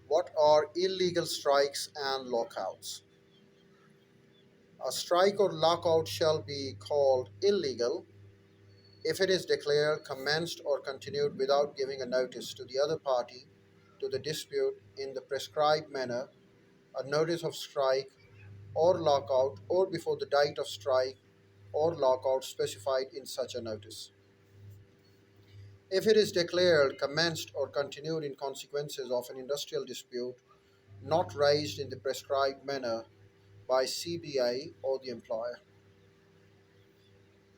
What are illegal strikes and lockouts? A strike or lockout shall be called illegal if it is declared, commenced, or continued without giving a notice to the other party to the dispute in the prescribed manner, a notice of strike or lockout, or before the date of strike or lockout specified in such a notice. If it is declared, commenced, or continued in consequences of an industrial dispute not raised in the prescribed manner by CBA or the employer.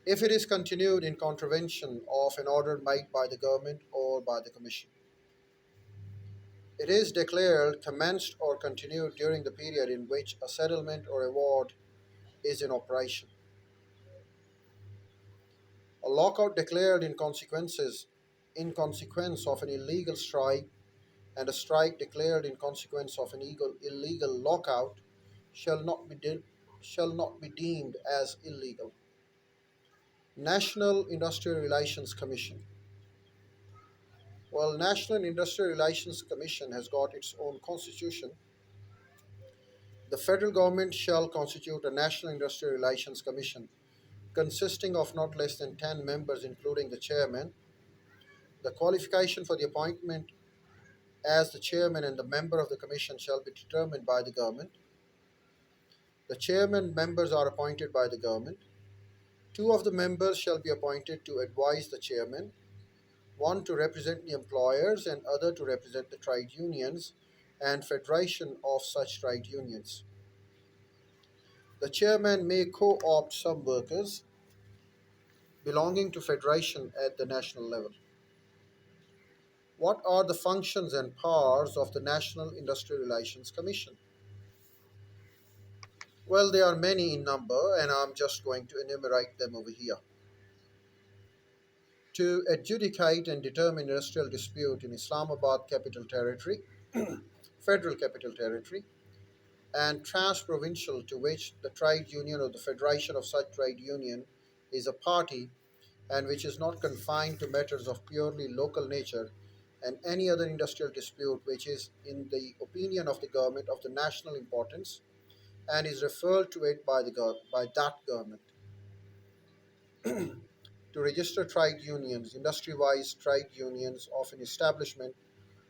If it is continued in contravention of an order made by the government or by the Commission. It is declared, commenced, or continued during the period in which a settlement or award is in operation. A lockout declared in consequence of an illegal strike and a strike declared in consequence of an illegal lockout shall not be shall not be deemed as illegal. National Industrial Relations Commission. Well, National Industrial Relations Commission has got its own constitution. The federal government shall constitute a National Industrial Relations Commission consisting of not less than 10 members, including the chairman. The qualification for the appointment as the chairman and the member of the commission shall be determined by the government. The chairman members are appointed by the government. Two of the members shall be appointed to advise the chairman, one to represent the employers and other to represent the trade unions and federation of such trade unions. The chairman may co-opt some workers belonging to federation at the national level. What are the functions and powers of the National Industrial Relations Commission? Well, they are many in number, and I'm just going to enumerate them over here. To adjudicate and determine industrial dispute in Islamabad Capital Territory, Federal Capital Territory, and trans-provincial to which the trade union or the federation of such trade union is a party and which is not confined to matters of purely local nature, and any other industrial dispute which is, in the opinion of the government, of the national importance and is referred to it by, by that government. To register trade unions, industry-wise trade unions of an establishment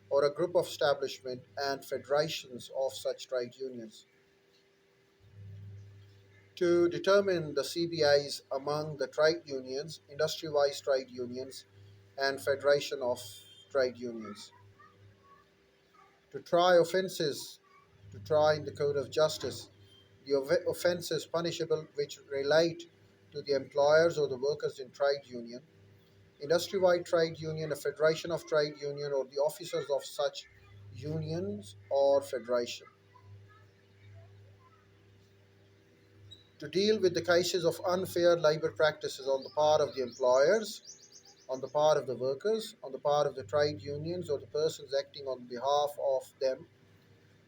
or a group of establishment and federations of such trade unions. To determine the CBIs among the trade unions, industry-wise trade unions, and federation of trade unions. To try offences, to try in the code of justice, the offences punishable which relate to the employers or the workers in trade union, industry-wide trade union, a federation of trade union, or the officers of such unions or federation. To deal with the cases of unfair labor practices on the part of the employers, on the part of the workers, on the part of the trade unions or the persons acting on behalf of them,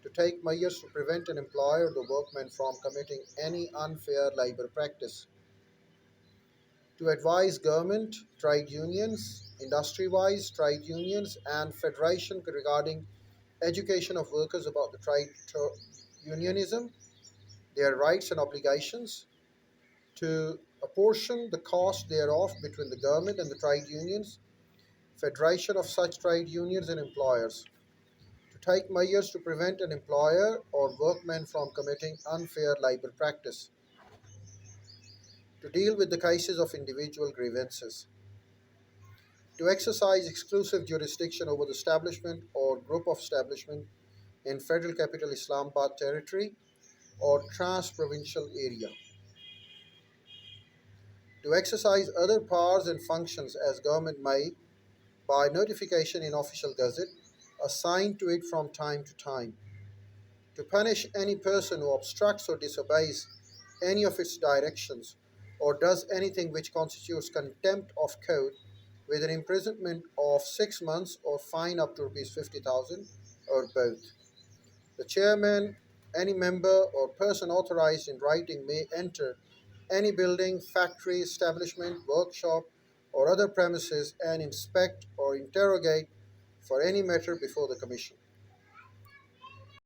to take measures to prevent an employer or the workman from committing any unfair labor practice, to advise government, trade unions, industry-wise trade unions, and federation regarding education of workers about the unionism, their rights and obligations, to apportion the cost thereof between the government and the trade unions, federation of such trade unions and employers, to take measures to prevent an employer or workman from committing unfair labor practice, to deal with the cases of individual grievances, to exercise exclusive jurisdiction over the establishment or group of establishment in Federal Capital Islamabad Territory or trans-provincial area, to exercise other powers and functions as government may, by notification in official gazette, assigned to it from time to time, to punish any person who obstructs or disobeys any of its directions or does anything which constitutes contempt of code with an imprisonment of 6 months or fine up to Rs 50,000 or both. The chairman, any member or person authorized in writing may enter any building, factory, establishment, workshop, or other premises and inspect or interrogate for any matter before the Commission.